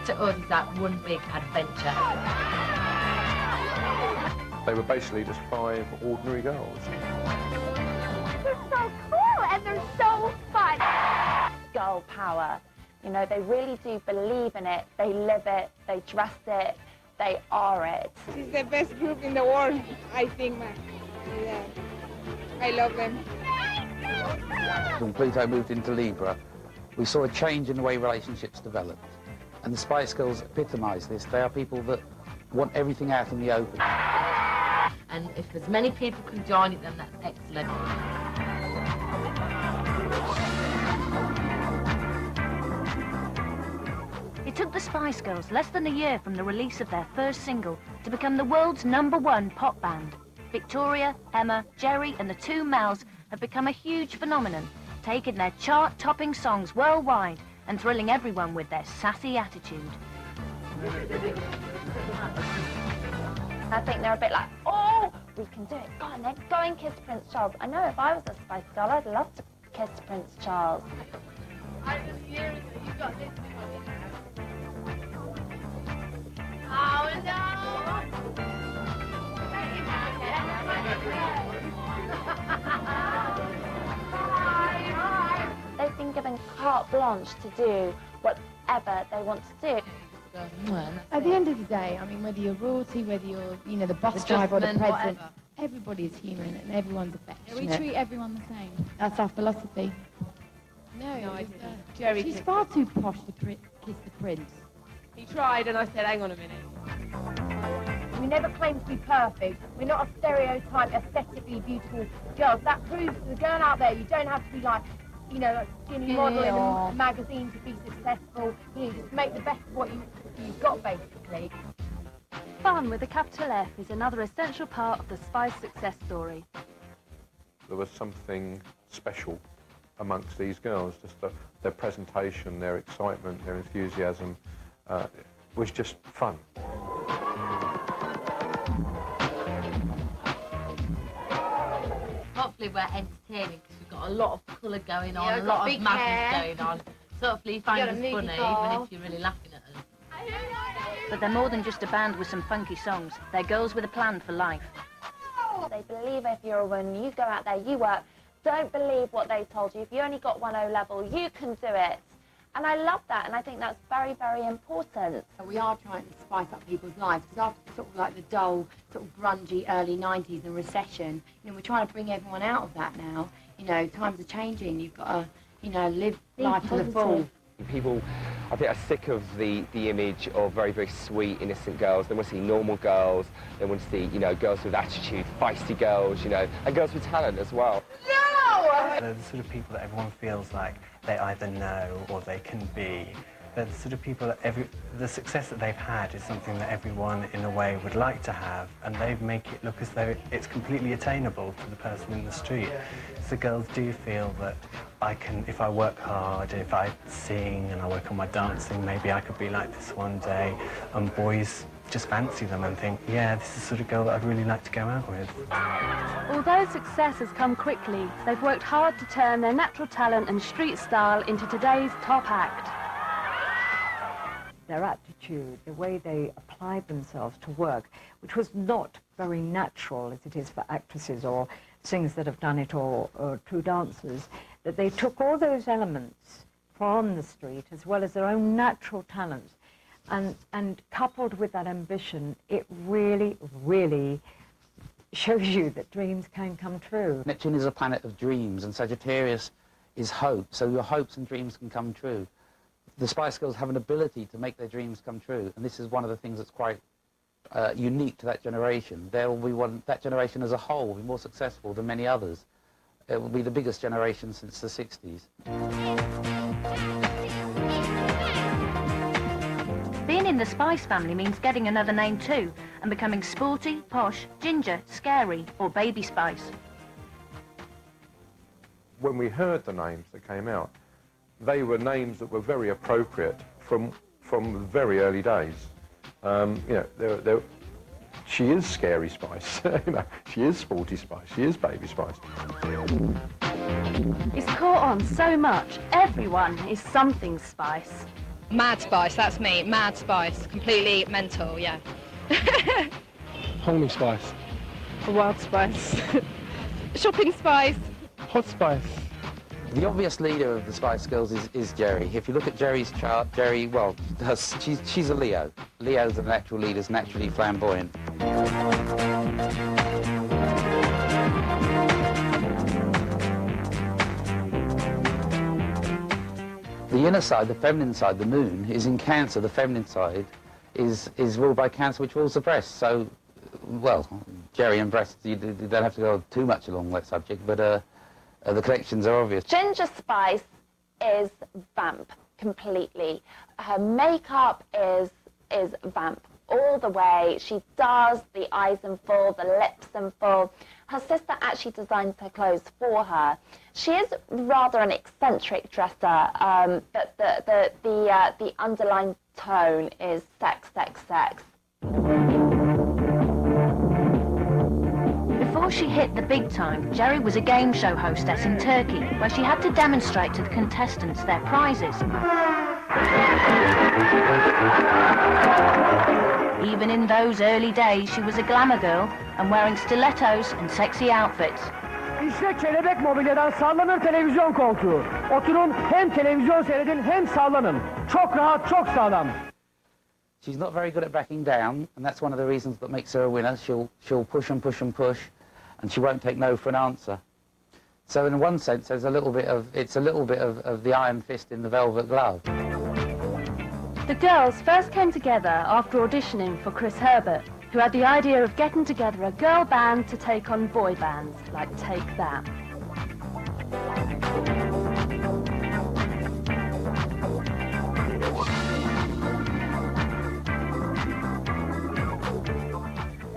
to us is like one big adventure. They were basically just 5 ordinary girls. They're so cool and they're so fun. Girl power. You know, they really do believe in it. They live it. They dress it. They are it. It's the best group in the world, I think, man. Yeah. I love them. When Pluto moved into Libra, we saw a change in the way relationships developed. And the Spice Girls epitomise this. They are people that want everything out in the open. And if as many people can join it, then that's excellent. It took the Spice Girls less than a year from the release of their first single to become the world's #1 pop band. Victoria, Emma, Jerry and the 2 Mels have become a huge phenomenon, taking their chart-topping songs worldwide and thrilling everyone with their sassy attitude. I think they're a bit like, oh, we can do it. Go on then, go and kiss Prince Charles. I know if I was a Spice Girl, I'd love to kiss Prince Charles. I was years ago, you got this thing on your hand. Oh no! They've been given carte blanche to do whatever they want to do. At the end of the day, I mean, whether you're royalty, whether you're, you know, the bus driver or the president, everybody's human and everyone's affectionate. We treat everyone the same. That's our philosophy. No, I didn't. Jerry, she's far too posh to kiss the prince. He tried and I said, hang on a minute. We never claim to be perfect. We're not a stereotype, aesthetically beautiful girls. That proves to the girl out there you don't have to be like, you know, like skinny model in a magazine to be successful. You just make the best of what you've got, basically. Fun with a capital F is another essential part of the Spice success story. There was something special amongst these girls, just their presentation, their excitement, their enthusiasm was just fun. Hopefully we're entertaining because we've got a lot of colour going on, a lot of madness going on. So hopefully you find us funny, even if you're really laughing at us. But they're more than just a band with some funky songs. They're girls with a plan for life. They believe if you're a woman, you go out there, you work. Don't believe what they told you. If you only got 1 level, you can do it. And I love that, and I think that's very, very important. We are trying to spice up people's lives, because after sort of like the dull, sort of grungy early 90s and recession, you know, we're trying to bring everyone out of that now. You know, times are changing. You've got to, you know, live life to the full. People, I think, are sick of the image of very, very sweet, innocent girls. They want to see normal girls. They want to see, you know, girls with attitude, feisty girls, you know, and girls with talent as well. They're the sort of people that everyone feels like they either know or they can be. They're the sort of people that the success that they've had is something that everyone in a way would like to have, and they make it look as though it's completely attainable to the person in the street. So girls do feel that I can, if I work hard, if I sing and I work on my dancing, maybe I could be like this one day. And boys just fancy them and think, yeah, this is the sort of girl that I'd really like to go out with. Although success has come quickly, they've worked hard to turn their natural talent and street style into today's top act. Their attitude, the way they applied themselves to work, which was not very natural as it is for actresses or singers that have done it, or true dancers, that they took all those elements from the street as well as their own natural talents, and coupled with that ambition, it really, really shows you that dreams can come true. Neptune is a planet of dreams, and Sagittarius is hope, so your hopes and dreams can come true. The Spice Girls have an ability to make their dreams come true, and this is one of the things that's quite unique to that generation. That generation as a whole will be more successful than many others. It will be the biggest generation since the 60s. Being in the Spice family means getting another name too, and becoming sporty, posh, ginger, scary, or baby Spice. When we heard the names that came out, they were names that were very appropriate from very early days. You know, she is Scary Spice, you know, she is Sporty Spice, she is Baby Spice. It's caught on so much. Everyone is something Spice. Mad Spice, that's me. Mad Spice. Completely mental, yeah. Homely Spice. Wild Spice. Shopping Spice. Hot Spice. The obvious leader of the Spice Girls is Jerry. If you look at Jerry's chart, Jerry, well, she's a Leo. Leos are natural leaders, naturally flamboyant. The inner side, the feminine side, the moon, is in Cancer. The feminine side is ruled by Cancer, which rules the breast. So, well, Jerry and breasts, you don't have to go too much along that subject, but the connections are obvious. Ginger Spice is vamp completely. Her makeup is vamp all the way. She does the eyes in full, the lips in full. Her sister actually designs her clothes for her. She is rather an eccentric dresser, but the underlying tone is sex, sex, sex. Before she hit the big time, Jerry was a game show hostess in Turkey, where she had to demonstrate to the contestants their prizes. Even in those early days, she was a glamour girl and wearing stilettos and sexy outfits. İşte kelebek mobilyadan sallanır televizyon koltuğu. Oturun, hem televizyon seyredin hem sallanın. Çok rahat, çok sağlam. She's not very good at backing down, and that's one of the reasons that makes her a winner. She'll push and push and push, and she won't take no for an answer. So in one sense, there's a little bit of the iron fist in the velvet glove. The girls first came together after auditioning for Chris Herbert, who had the idea of getting together a girl band to take on boy bands, like Take That.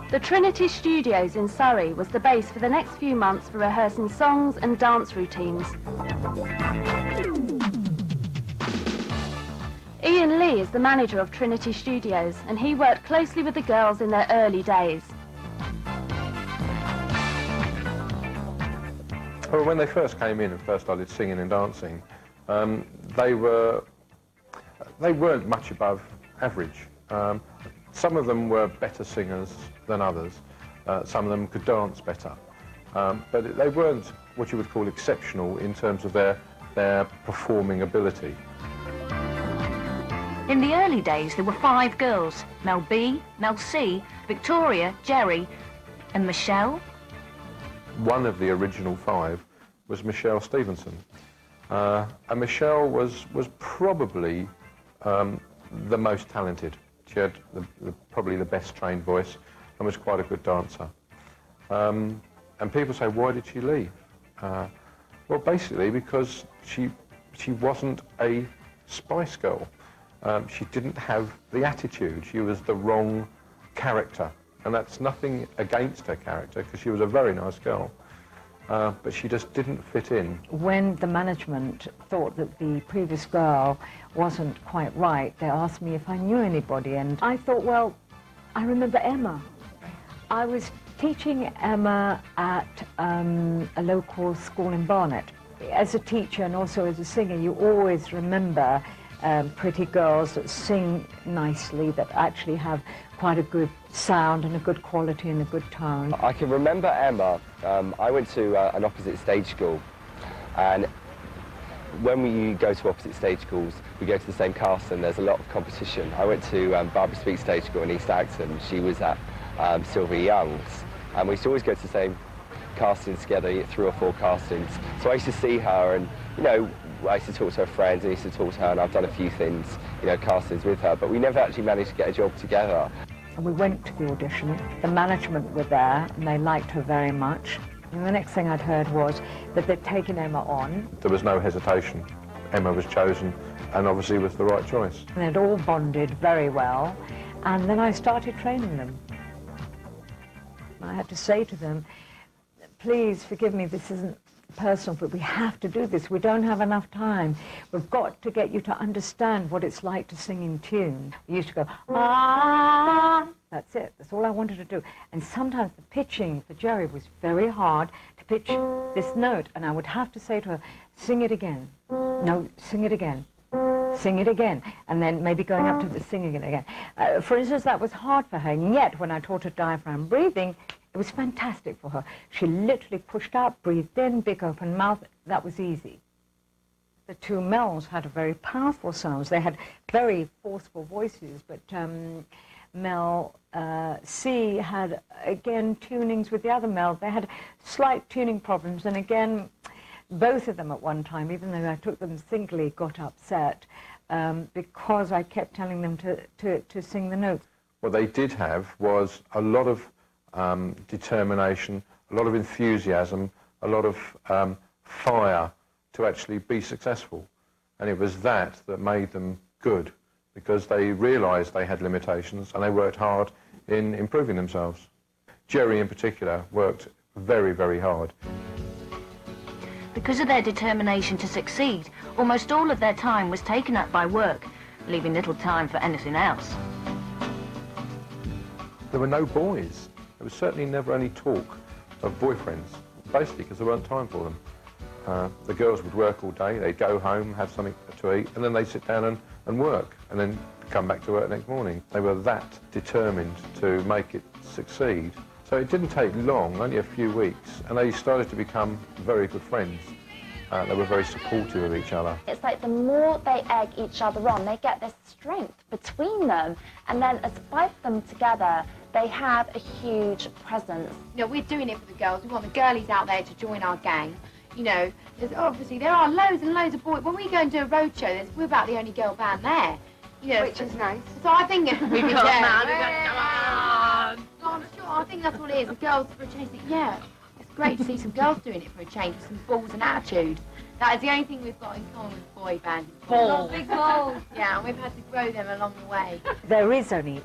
The Trinity Studios in Surrey was the base for the next few months for rehearsing songs and dance routines. Ian Lee is the manager of Trinity Studios, and he worked closely with the girls in their early days. Well, when they first came in and first started singing and dancing, they weren't much above average. Some of them were better singers than others. Some of them could dance better. But they weren't what you would call exceptional in terms of their performing ability. In the early days, there were 5 girls: Mel B, Mel C, Victoria, Jerry, and Michelle. One of the original 5 was Michelle Stevenson. And Michelle was probably the most talented. She had probably the best trained voice and was quite a good dancer. And people say, why did she leave? Well, basically because she wasn't a Spice Girl. She didn't have the attitude. She was the wrong character. And that's nothing against her character, because she was a very nice girl. But she just didn't fit in. When the management thought that the previous girl wasn't quite right, they asked me if I knew anybody, and I thought, well, I remember Emma. I was teaching Emma at a local school in Barnet. As a teacher and also as a singer, you always remember pretty girls that sing nicely, that actually have quite a good sound and a good quality and a good tone. I can remember Emma. I went to an opposite stage school, and when we go to opposite stage schools, we go to the same cast and there's a lot of competition. I went to Barbara Speake Stage School in East Acton. She was at Sylvia Young's, and we used to always go to the same castings together, 3 or 4 castings. So I used to see her, and you know, I used to talk to her friends, and I used to talk to her, and I've done a few things, you know, castings with her, but we never actually managed to get a job together. And we went to the audition. The management were there, and they liked her very much. And the next thing I'd heard was that they'd taken Emma on. There was no hesitation. Emma was chosen, and obviously was the right choice. And they'd all bonded very well, and then I started training them. I had to say to them, please forgive me, this isn't personal, but we have to do this. We don't have enough time. We've got to get you to understand what it's like to sing in tune. We used to go, ah, that's it. That's all I wanted to do. And sometimes the pitching for Jerry was very hard to pitch this note, and I would have to say to her, sing it again. No, sing it again. sing it again, and then maybe going up to the singing it again. For instance, that was hard for her, and yet when I taught her diaphragm breathing, it was fantastic for her. She literally pushed out, breathed in, big open mouth. That was easy. The two Mels had a very powerful sounds. They had very forceful voices, but Mel C had, again, tunings with the other Mel. They had slight tuning problems, and again, both of them at one time, even though I took them singly, got upset because I kept telling them to sing the notes. What they did have was a lot of determination, a lot of enthusiasm, a lot of fire to actually be successful. And it was that made them good, because they realised they had limitations and they worked hard in improving themselves. Jerry in particular worked very, very hard. Because of their determination to succeed, almost all of their time was taken up by work, leaving little time for anything else. There were no boys. There was certainly never any talk of boyfriends, basically because there weren't time for them. The girls would work all day, they'd go home, have something to eat, and then they'd sit down and work, and then come back to work the next morning. They were that determined to make it succeed. So it didn't take long, only a few weeks, and they started to become very good friends. They were very supportive of each other. It's like the more they egg each other on, they get this strength between them, and then as five of them together, they have a huge presence. You know, we're doing it for the girls. We want the girlies out there to join our gang. You know, obviously there are loads and loads of boys. When we go and do a road show, we're about the only girl band there. You know, which is nice. So I think we've got come on. I'm sure. I think that's what it is. The girls for a change. Yeah, it's great to see some girls doing it for a change with some balls and attitude. That is the only thing we've got in common with boy bands. Balls. Big balls. Yeah, and we've had to grow them along the way. There is only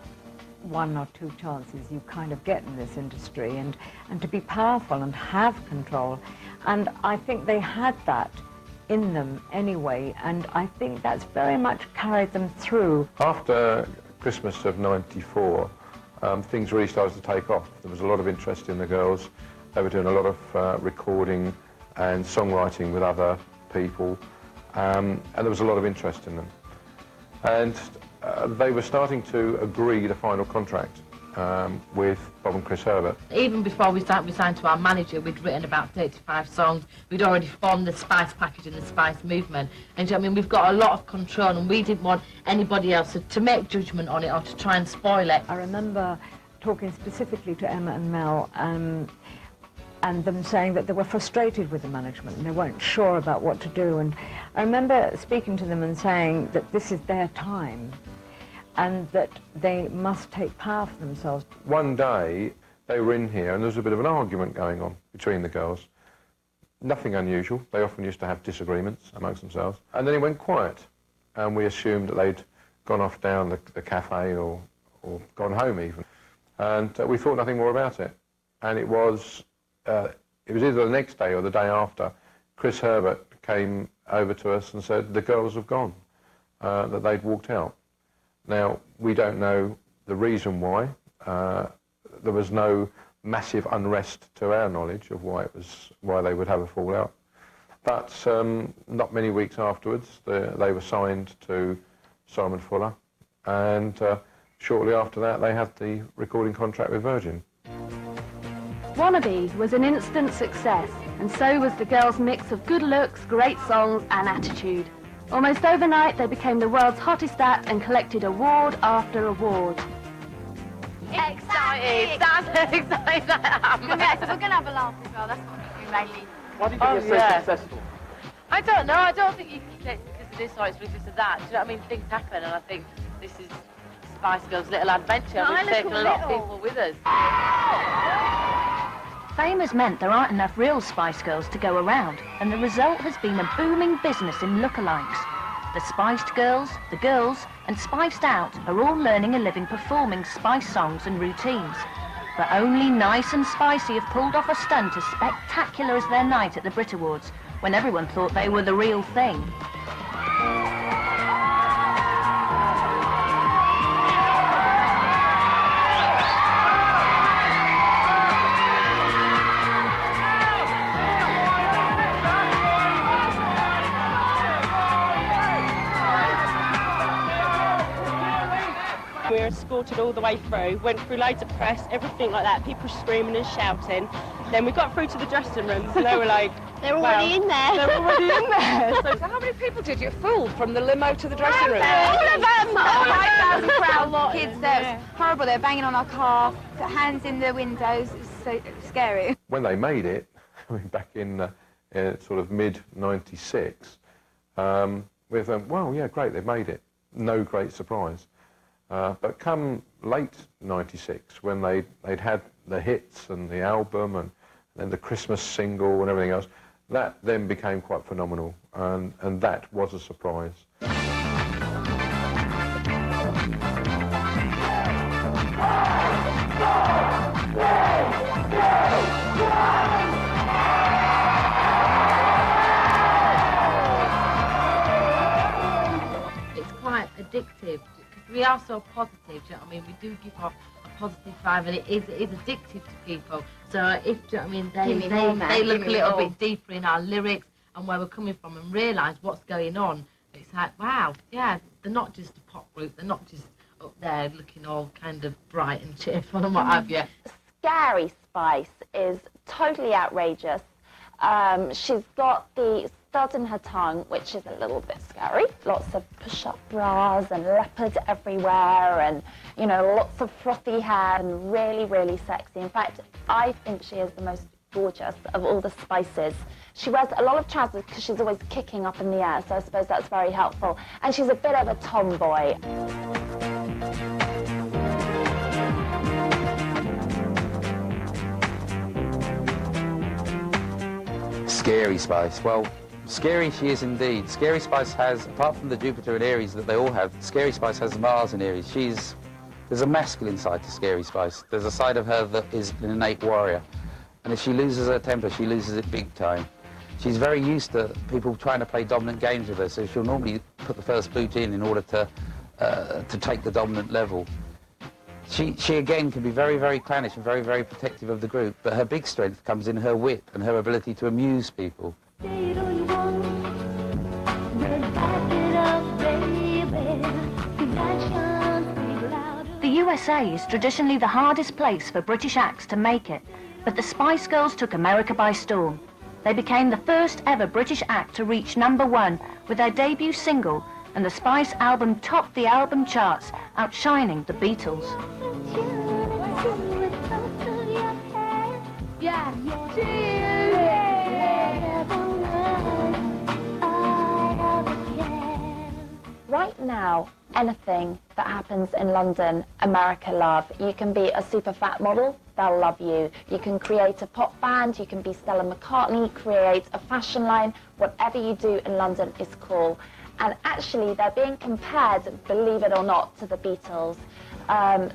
one or two chances you kind of get in this industry, and to be powerful and have control. And I think they had that in them anyway, and I think that's very much carried them through. After Christmas of '94, things really started to take off. There was a lot of interest in the girls. They were doing a lot of recording and songwriting with other people, and there was a lot of interest in them. And they were starting to agree the final contract with Bob and Chris Herbert. Even before we signed to our manager, we'd written about 35 songs. We'd already formed the Spice package and the Spice movement. And I mean, we've got a lot of control, and we didn't want anybody else to make judgment on it or to try and spoil it. I remember talking specifically to Emma and Mel, and them saying that they were frustrated with the management and they weren't sure about what to do. And I remember speaking to them and saying that this is their time and that they must take power for themselves. One day they were in here and there was a bit of an argument going on between the girls. Nothing unusual. They often used to have disagreements amongst themselves. And then it went quiet, and we assumed that they'd gone off down the cafe or gone home even. And we thought nothing more about it. And it was either the next day or the day after, Chris Herbert came over to us and said the girls have gone, that they'd walked out. Now, we don't know the reason why. There was no massive unrest to our knowledge of why they would have a fallout. But not many weeks afterwards, they were signed to Simon Fuller, and shortly after that, they had the recording contract with Virgin. Wannabe was an instant success, and so was the girls' mix of good looks, great songs and attitude. Almost overnight, they became the world's hottest act and collected award after award. Excited! That's excited! Yeah, so we're going to have a laugh as well. That's what we mainly... Why do you think it's so successful? I don't know. I don't think you can say it's because of this or it's because of that. Do you know what I mean? Things happen, and I think this is Spice Girls' little adventure. We've taken a lot of people with us. Fame has meant there aren't enough real Spice Girls to go around, and the result has been a booming business in lookalikes. The Spiced Girls, the Girls, and Spiced Out are all learning a living performing Spice songs and routines. But only Nice and Spicy have pulled off a stunt as spectacular as their night at the Brit Awards, when everyone thought they were the real thing. sorted all the way through, went through loads of press, everything like that, people screaming and shouting. Then we got through to the dressing rooms and they were like, they're already in there. They're already in there. So how many people did you fool from the limo to the dressing room? All of them! 5,000 crowd, kids there. It was horrible. They were banging on our car, put hands in the windows. It was so scary. When they made it, I mean, back in sort of mid-96, we thought, well, yeah, great, they made it. No great surprise. But come late 96, when they'd had the hits and the album and then the Christmas single and everything else, that then became quite phenomenal, and that was a surprise. It's quite addictive, because we are so positive, do you know what I mean? We do give off a positive vibe, and it is addictive to people. So if, do you know what I mean, they look a little bit deeper in our lyrics and where we're coming from and realise what's going on, it's like, wow, yeah, they're not just a pop group, they're not just up there looking all kind of bright and cheerful and what have you. Scary Spice is totally outrageous. She's got the stud in her tongue, which is a little bit scary. Lots of push-up bras and leopards everywhere and, you know, lots of frothy hair and really, really sexy. In fact, I think she is the most gorgeous of all the Spices. She wears a lot of trousers because she's always kicking up in the air, so I suppose that's very helpful. And she's a bit of a tomboy. Scary Spice. Well, scary she is indeed. Scary Spice has, apart from the Jupiter and Aries that they all have, Scary Spice has Mars in Aries. There's a masculine side to Scary Spice. There's a side of her that is an innate warrior. And if she loses her temper, she loses it big time. She's very used to people trying to play dominant games with her, so she'll normally put the first boot in order to take the dominant level. She again can be very, very clannish and very, very protective of the group, but her big strength comes in her wit and her ability to amuse people. The USA is traditionally the hardest place for British acts to make it, but the Spice Girls took America by storm. They became the first ever British act to reach #1 with their debut single, and the Spice album topped the album charts, outshining the Beatles. Yeah. Right now, anything that happens in London, America love. You can be a super fat model, they'll love you. You can create a pop band, you can be Stella McCartney, create a fashion line. Whatever you do in London is cool. And actually, they're being compared, believe it or not, to the Beatles.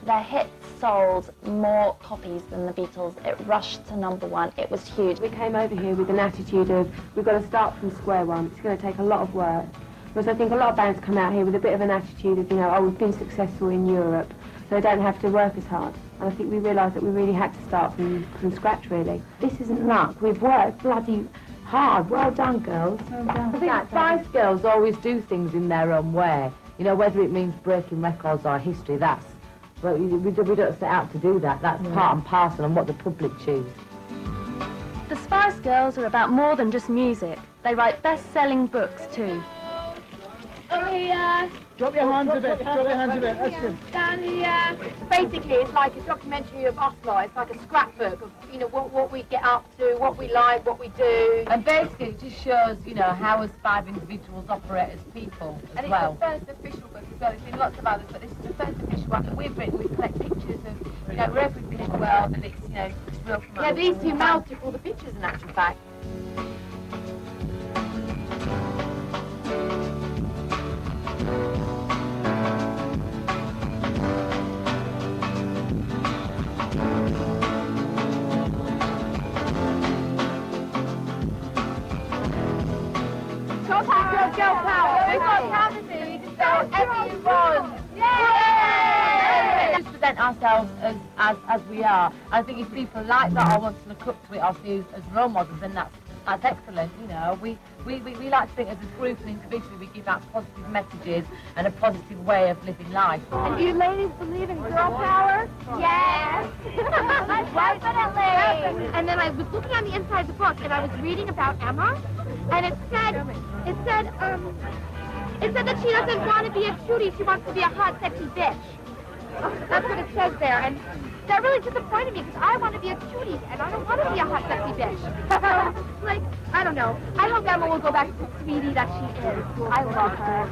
Their hits sold more copies than the Beatles. It rushed to #1. It was huge. We came over here with an attitude of, we've got to start from square one. It's going to take a lot of work. Because I think a lot of bands come out here with a bit of an attitude of, you know, oh, we've been successful in Europe, so they don't have to work as hard. And I think we realised that we really had to start from scratch, really. This isn't luck. We've worked bloody hard. Well done, girls. Well done. I think Spice Girls always do things in their own way. You know, whether it means breaking records or history, that's... Well, we don't set out to do that. That's part and parcel and what the public choose. The Spice Girls are about more than just music. They write best-selling books, too. Drop your hands a bit. Drop your hands a bit. That's good. Down here. Basically, it's like a documentary of us lot. It's like a scrapbook of, you know, what we get up to, what we like, what we do. And basically, it just shows, you know, how us 5 individuals operate as people as well. And it's the first official book as well. There's been lots of others, but this is the first official one that we've written. We collect pictures of, you know, wherever we've been in the world, and it's, you know, it's real from us. Yeah, these two mouths took all the pictures, in actual fact. Girl power. We've got canvases. We can sell everyone. Yay! Just present ourselves as we are. I think if people like that or want to look up to it or see us as role models, then That's excellent, you know. We like to think as a group and individually we give out positive messages and a positive way of living life. And do you ladies believe in girl power? Yes. Definitely. And then I was looking on the inside of the book, and I was reading about Emma, and it said that she doesn't want to be a cutie, she wants to be a hot, sexy bitch. That's what it says there, and that really disappointed me, because I want to be a cutie, and I don't want to be a hot, sexy bitch. So, like, I don't know. I hope Emma will go back to the sweetie that she is. I love her.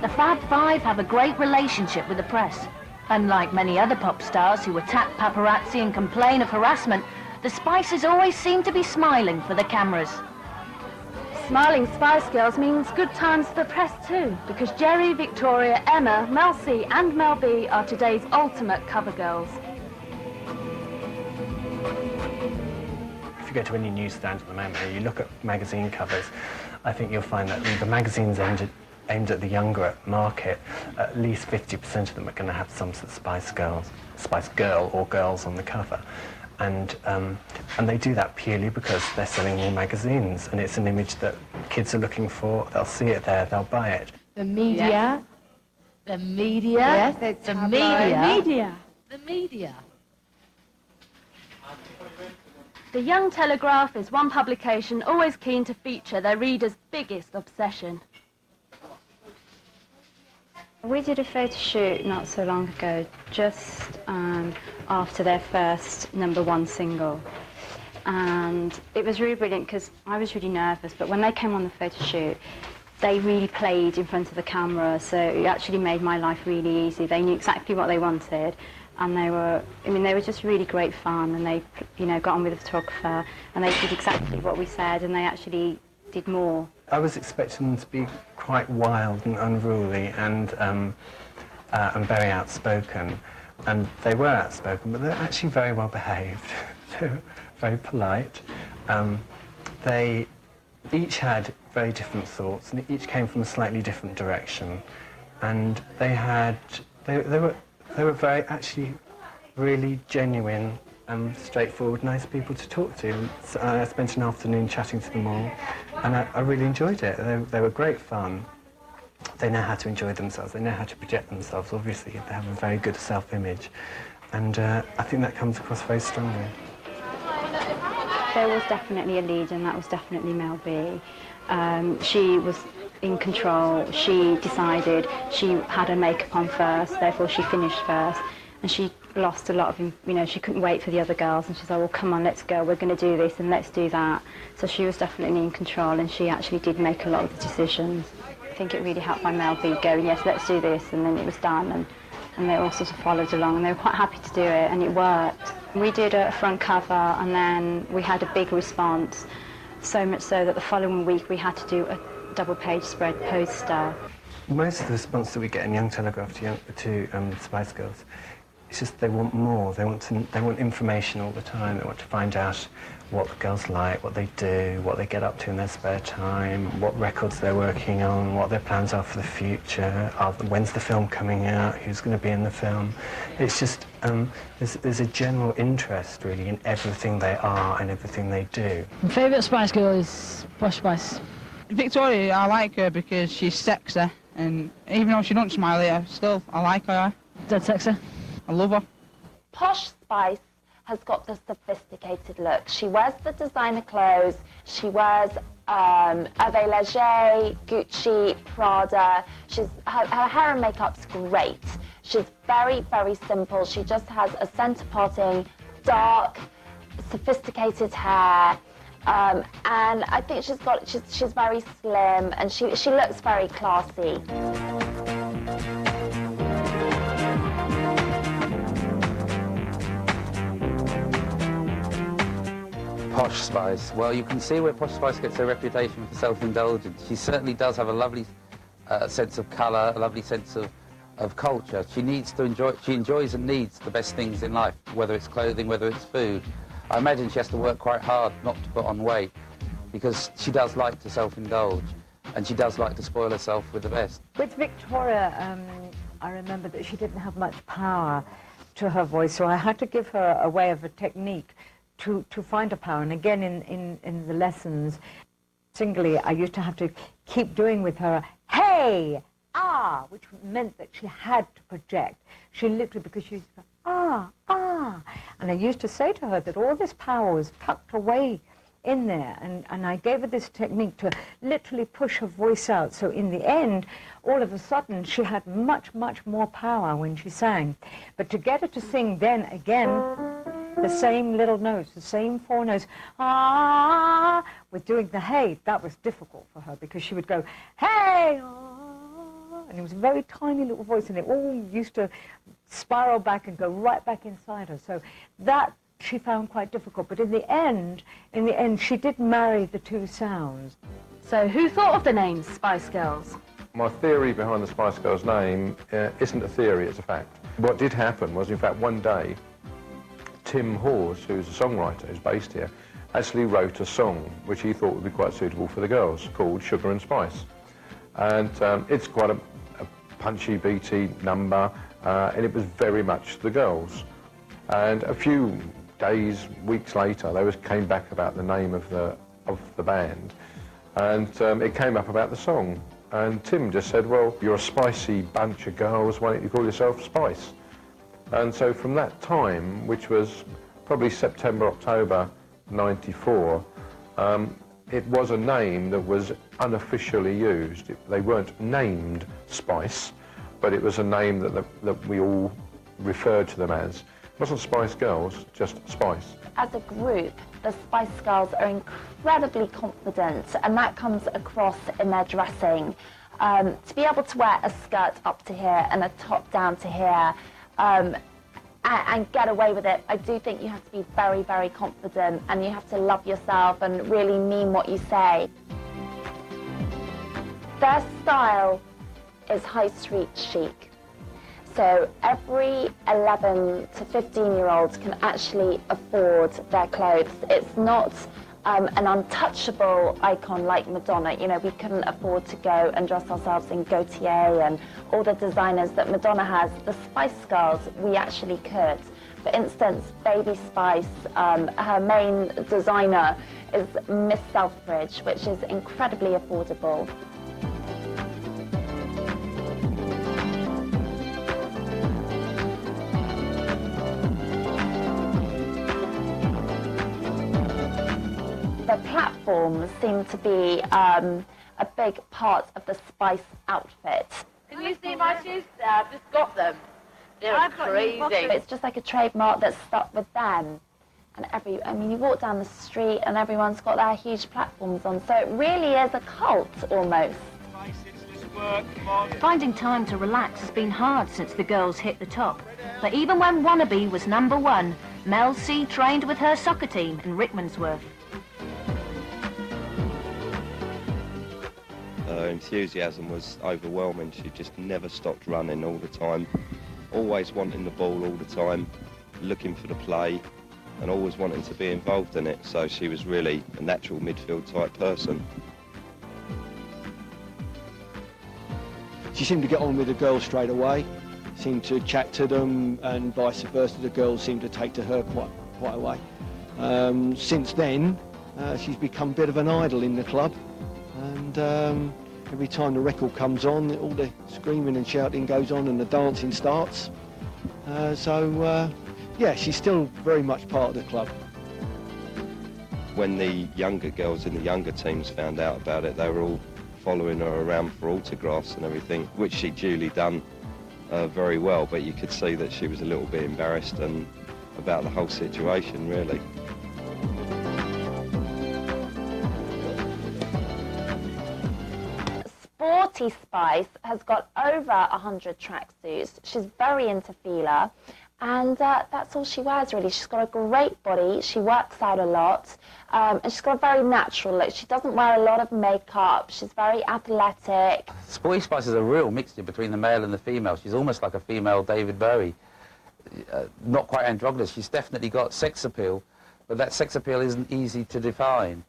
The Fab Five have a great relationship with the press. Unlike many other pop stars who attack paparazzi and complain of harassment, the Spices always seem to be smiling for the cameras. Smiling Spice Girls means good times for the press too, because Jerry, Victoria, Emma, Mel C and Mel B are today's ultimate cover girls. If you go to any newsstand at the moment and you look at magazine covers, I think you'll find that the magazines aimed at the younger market, at least 50% of them are going to have some sort of Spice Girl or girls on the cover. And they do that purely because they're selling more magazines, and it's an image that kids are looking for. They'll see it there, they'll buy it. The media. Yes. The media. Yes, the media. The media. The Young Telegraph is one publication always keen to feature their readers' biggest obsession. We did a photo shoot not so long ago, just after their first #1 single. And it was really brilliant because I was really nervous, but when they came on the photo shoot, they really played in front of the camera, so it actually made my life really easy. They knew exactly what they wanted, and they were just really great fun, and they, got on with the photographer, and they did exactly what we said, and they actually did more. I was expecting them to be quite wild and unruly and very outspoken, and they were outspoken, but they're actually very well behaved. They were very polite. They each had very different thoughts, and each came from a slightly different direction, and they were very actually really genuine and straightforward, nice people to talk to. So I spent an afternoon chatting to them all, and I really enjoyed it. They were great fun. They know how to enjoy themselves. They know how to project themselves. Obviously, they have a very good self-image, and I think that comes across very strongly. There was definitely a lead, and that was definitely Mel B. She was in control. She decided. She had her makeup on first, therefore she finished first, and she lost a lot of, she couldn't wait for the other girls, and she said, well, come on, let's go, we're going to do this and let's do that. So she was definitely in control, and she actually did make a lot of the decisions. I think it really helped by Mel B going, yes, let's do this, and then it was done, and they all sort of followed along, and they were quite happy to do it, and it worked. We did a front cover, and then we had a big response, so much so that the following week we had to do a double-page spread poster. Most of the response that we get in Young Telegraph to Spice Girls, it's just they want more. They want information all the time. They want to find out what the girls like, what they do, what they get up to in their spare time, what records they're working on, what their plans are for the future, when's the film coming out, who's going to be in the film. It's just, there's a general interest, really, in everything they are and everything they do. My favourite Spice Girl is Posh Spice. Victoria, I like her because she's sexy, and even though she don't smile at her, I like her. Dead sexy. I love her. Posh Spice has got the sophisticated look. She wears the designer clothes. She wears Hervé Leger, Gucci, Prada. Her hair and makeup's great. She's very, very simple. She just has a centre parting, dark, sophisticated hair. And I think she's very slim, and she looks very classy. Posh Spice. Well, you can see where Posh Spice gets her reputation for self-indulgence. She certainly does have a lovely sense of colour, a lovely sense of culture. She enjoys and needs the best things in life, whether it's clothing, whether it's food. I imagine she has to work quite hard not to put on weight, because she does like to self-indulge, and she does like to spoil herself with the best. With Victoria, I remember that she didn't have much power to her voice, so I had to give her a way of a technique to find her power. And again, in the lessons, singly, I used to have to keep doing with her, hey, ah, which meant that she had to project. She literally, because she used to go, ah, ah. And I used to say to her that all this power was tucked away in there, and I gave her this technique to literally push her voice out. So in the end, all of a sudden, she had much, much more power when she sang. But to get her to sing then again, the same little notes, the same 4 notes, ah, with doing the hey, that was difficult for her, because she would go, hey, ah, and it was a very tiny little voice, and it all used to spiral back and go right back inside her. So that she found quite difficult, but in the end, she did marry the 2 sounds. So who thought of the name Spice Girls? My theory behind the Spice Girls name isn't a theory, it's a fact. What did happen was, in fact, one day, Tim Hawes, who's a songwriter who's based here, actually wrote a song which he thought would be quite suitable for the girls, called Sugar and Spice. And it's quite a punchy, beaty number, and it was very much the girls. And a few days, weeks later, they came back about the name of the band, and it came up about the song. And Tim just said, well, you're a spicy bunch of girls, why don't you call yourself Spice? And so from that time, which was probably September, October 94, it was a name that was unofficially used. They weren't named Spice, but it was a name that we all referred to them as. It wasn't Spice Girls, just Spice. As a group, the Spice Girls are incredibly confident, and that comes across in their dressing. To be able to wear a skirt up to here and a top down to here, and get away with it, I do think you have to be very, very confident, and you have to love yourself and really mean what you say. Their style is high street chic. So every 11 to 15-year-old can actually afford their clothes. It's not an untouchable icon like Madonna. You know, we couldn't afford to go and dress ourselves in Gautier and all the designers that Madonna has. The Spice Girls, we actually could. For instance, Baby Spice, her main designer is Miss Selfridge, which is incredibly affordable. The platforms seem to be a big part of the Spice outfit. Can you see my shoes there? I've just got them. They're crazy. It's just like a trademark that's stuck with them. And I mean, you walk down the street and everyone's got their huge platforms on, so it really is a cult almost. Finding time to relax has been hard since the girls hit the top. But even when Wannabe was #1, Mel C trained with her soccer team in Rickmansworth. Her enthusiasm was overwhelming. She just never stopped running all the time, always wanting the ball all the time, looking for the play, and always wanting to be involved in it. So she was really a natural midfield type person. She seemed to get on with the girls straight away, seemed to chat to them, and vice versa. The girls seemed to take to her quite a way. Since then, she's become a bit of an idol in the club, and every time the record comes on, all the screaming and shouting goes on and the dancing starts. Yeah, she's still very much part of the club. When the younger girls in the younger teams found out about it, they were all following her around for autographs and everything, which she'd duly done very well, but you could see that she was a little bit embarrassed and about the whole situation, really. Sporty Spice has got over 100 tracksuits. She's very into Fila, and that's all she wears, really. She's got a great body, she works out a lot, and she's got a very natural look. She doesn't wear a lot of makeup, she's very athletic. Sporty Spice is a real mixture between the male and the female. She's almost like a female David Bowie. Not quite androgynous, she's definitely got sex appeal, but that sex appeal isn't easy to define.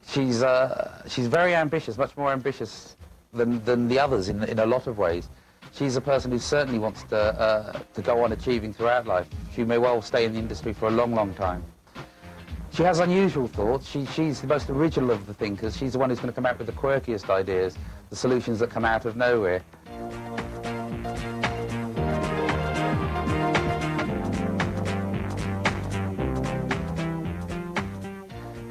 She's very ambitious, much more ambitious than the others in a lot of ways. she's a person who certainly wants to go on achieving throughout life. She may well stay in the industry for a long, long time. She has unusual thoughts. She's the most original of the thinkers. She's the one who's going to come out with the quirkiest ideas, the solutions that come out of nowhere.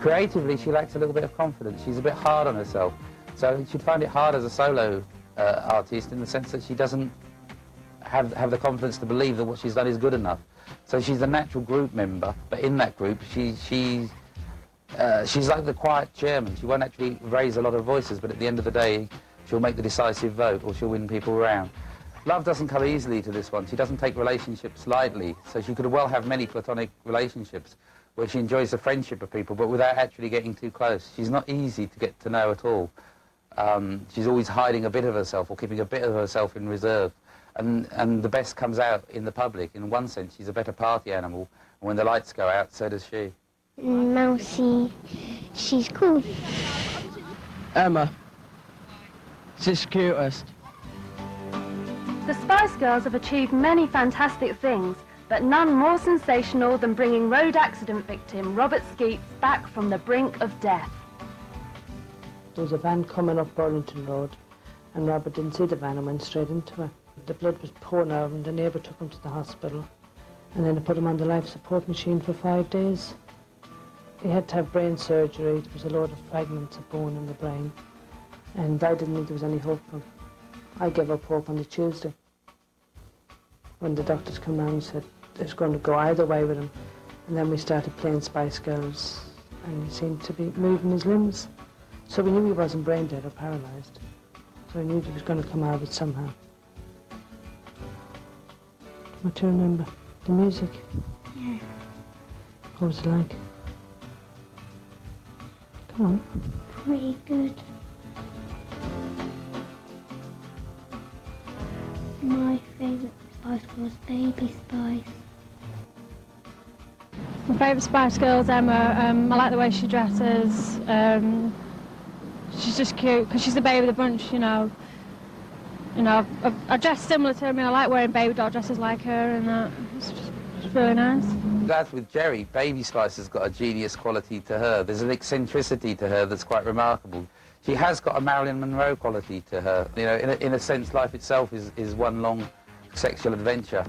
Creatively, she lacks a little bit of confidence. She's a bit hard on herself. So she'd find it hard as a solo artist in the sense that she doesn't have the confidence to believe that what she's done is good enough. So she's a natural group member, but in that group, she's like the quiet chairman. She won't actually raise a lot of voices, but at the end of the day, she'll make the decisive vote or she'll win people around. Love doesn't come easily to this one. She doesn't take relationships lightly, so she could well have many platonic relationships where she enjoys the friendship of people, but without actually getting too close. She's not easy to get to know at all. She's always hiding a bit of herself or keeping a bit of herself in reserve. And the best comes out in the public. In one sense, she's a better party animal, and when the lights go out, so does she. Mousy, she's cool. Emma, she's cutest. The Spice Girls have achieved many fantastic things, but none more sensational than bringing road accident victim Robert Skeets back from the brink of death. There was a van coming up Burlington Road, and Robert didn't see the van and went straight into it. The blood was pouring out, and the neighbour took him to the hospital, and then they put him on the life support machine for 5 days. He had to have brain surgery. There was a load of fragments of bone in the brain, and I didn't think there was any hope for him. I gave up hope on the Tuesday when the doctors came round and said it was going to go either way with him. And then we started playing Spice Girls, and he seemed to be moving his limbs. So we knew he wasn't brain dead or paralysed. So we knew he was going to come out of it somehow. What do you remember? The music? Yeah. What was it like? Come on. Pretty good. My favourite Spice was Baby Spice. My favourite Spice Girls, Emma. I like the way she dresses. She's just cute because she's the baby of the bunch, you know. I dress similar to her. I mean, I like wearing baby doll dresses like her, and it's really nice. As with Jerry, Baby Spice has got a genius quality to her. There's an eccentricity to her that's quite remarkable. She has got a Marilyn Monroe quality to her. You know, in a sense, life itself is one long sexual adventure.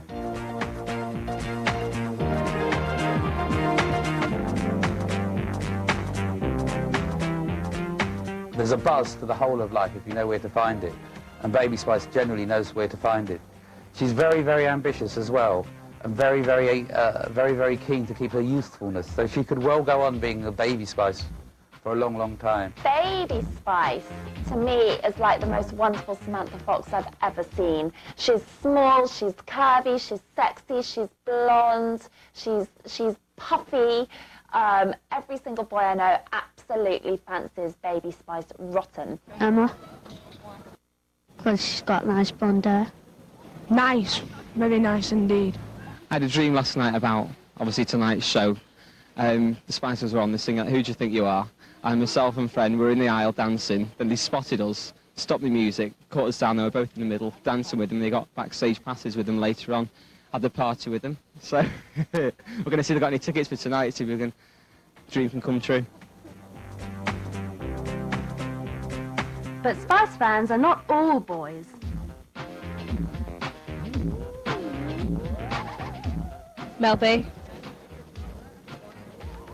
There's a buzz to the whole of life if you know where to find it, and Baby Spice generally knows where to find it. She's very, very ambitious as well, and very, very keen to keep her youthfulness, so she could well go on being a Baby Spice for a long, long time. Baby Spice, to me, is like the most wonderful Samantha Fox I've ever seen. She's small, she's curvy, she's sexy, she's blonde, she's puffy. Every single boy I know absolutely fancies Baby Spice rotten. Emma, because she's got nice blonde hair. Nice, very nice indeed. I had a dream last night about, obviously, tonight's show. The Spices were on, they sing out, "Who Do You Think You Are?" And myself and friend were in the aisle dancing, then they spotted us, stopped the music, caught us down, they were both in the middle, dancing with them. They got backstage passes with them later on, had the party with them. So we're going to see if they've got any tickets for tonight, see if dream can come true. But Spice fans are not all boys. Mel B.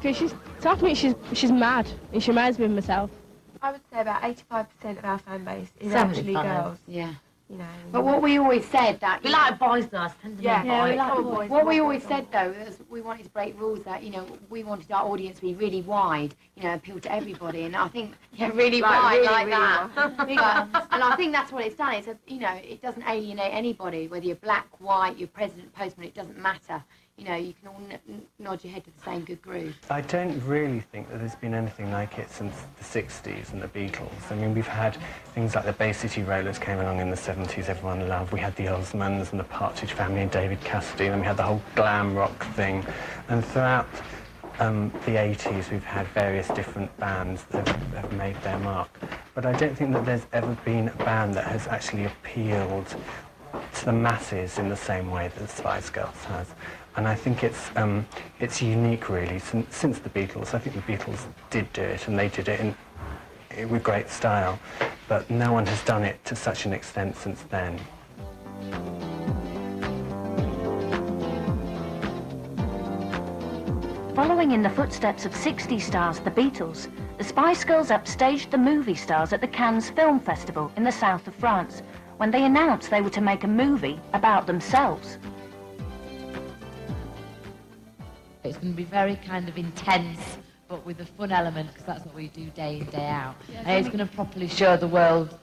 Because she's mad, and she reminds me of myself. I would say about 85% of our fan base is 75. actually girls. Yeah. You know. But what we always said that... We like boys, though. Yeah, we like boys. What we always said, though, is we wanted to break rules that, you know, we wanted our audience to be really wide, you know, appeal to everybody. And I think, really wide, really, like really that. wide. And I think that's what it's done. It's, you know, it doesn't alienate anybody, whether you're black, white, you're president, postman, it doesn't matter. You know, you can all nod your head to the same good groove. I don't really think that there's been anything like it since the 60s and the Beatles. I mean, we've had things like the Bay City Rollers came along in the 70s, everyone loved. We had the Osmonds and the Partridge Family and David Cassidy, and then we had the whole glam rock thing. And throughout the 80s, we've had various different bands that have made their mark. But I don't think that there's ever been a band that has actually appealed to the masses in the same way that the Spice Girls has. And I think it's unique, really, since the Beatles. I think the Beatles did do it, and they did it with great style, but no one has done it to such an extent since then. Following in the footsteps of 60s stars, the Beatles, the Spice Girls upstaged the movie stars at the Cannes Film Festival in the south of France, when they announced they were to make a movie about themselves. It's going to be very kind of intense, but with a fun element, because that's what we do day in, day out. And it's going to properly show the world,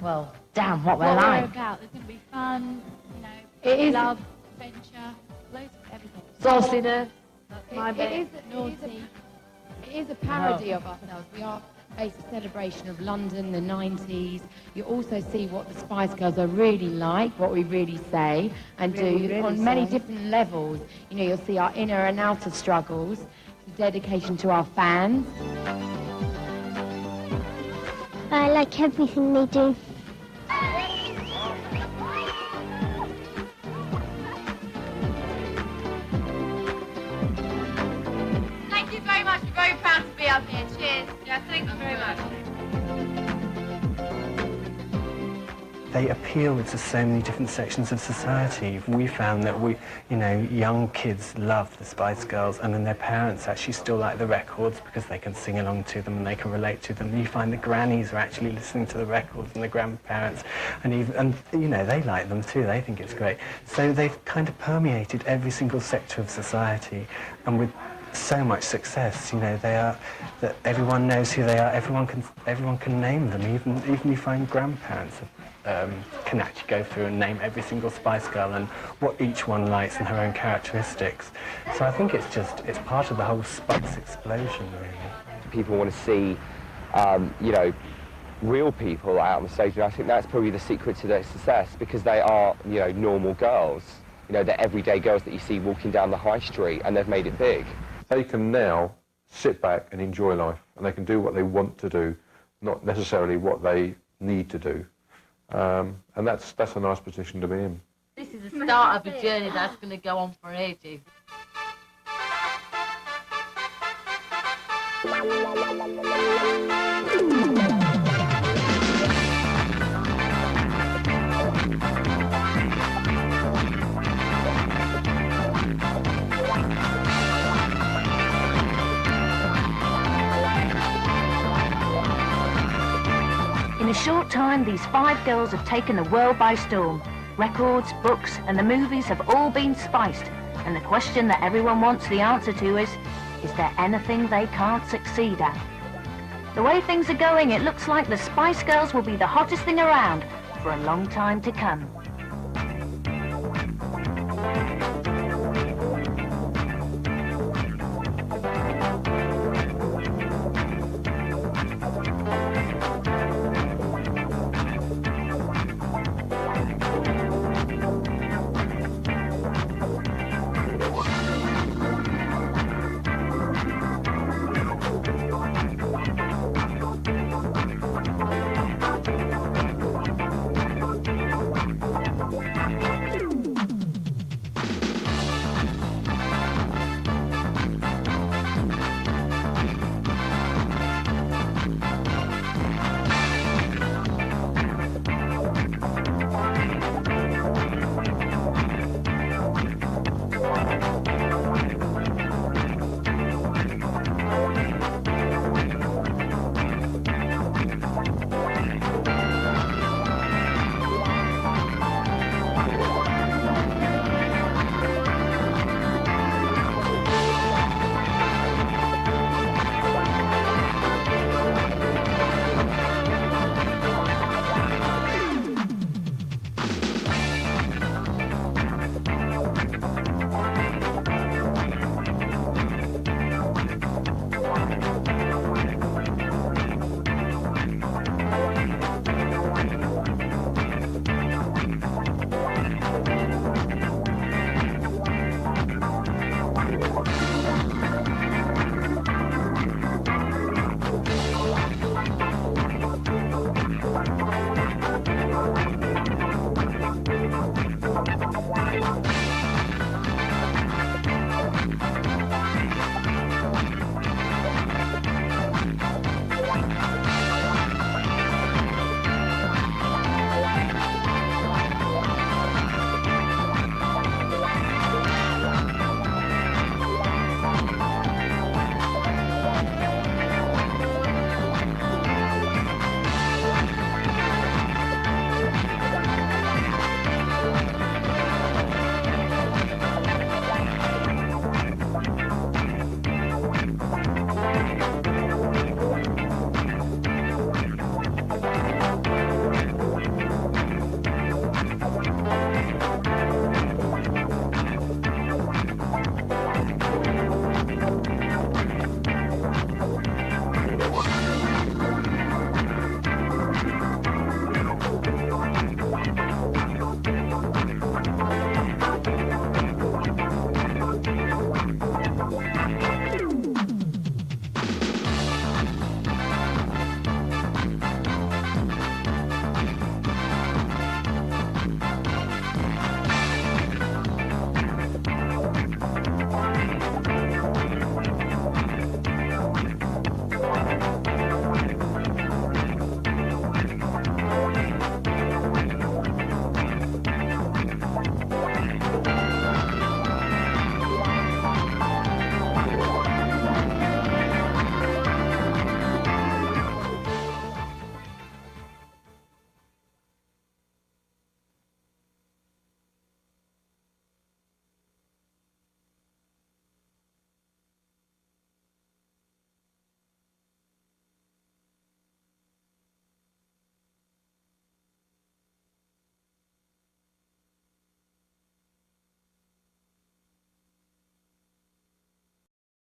well, damn, what we're like. About. There's going to be fun, you know, It is love, adventure, loads of everything. Sauciness. It is a parody of ourselves. We are basically a celebration of London, the 90s. You also see what the Spice Girls are really like, what we really say and do on many different levels. You know, you'll see our inner and outer struggles, the dedication to our fans. I like everything they do. Thank you very much. We're very proud to be up here. Cheers. Yeah, thank you very much. They appeal to so many different sections of society. We found that young kids love the Spice Girls, and then their parents actually still like the records because they can sing along to them and they can relate to them. You find the grannies are actually listening to the records, and the grandparents, and they like them too. They think it's great. So they've kind of permeated every single sector of society, and with so much success, that everyone knows who they are. Everyone can name them. Even you find grandparents can actually go through and name every single Spice Girl and what each one likes and her own characteristics. So I think it's part of the whole Spice explosion, really. People want to see, real people out on the stage, and I think that's probably the secret to their success, because they are, normal girls. They're everyday girls that you see walking down the high street, and they've made it big. They can now sit back and enjoy life, and they can do what they want to do, not necessarily what they need to do. And that's a nice position to be in. This is the start of a journey that's going to go on for ages. In a short time, these 5 girls have taken the world by storm. Records, books, and the movies have all been spiced. And the question that everyone wants the answer to is there anything they can't succeed at? The way things are going, it looks like the Spice Girls will be the hottest thing around for a long time to come.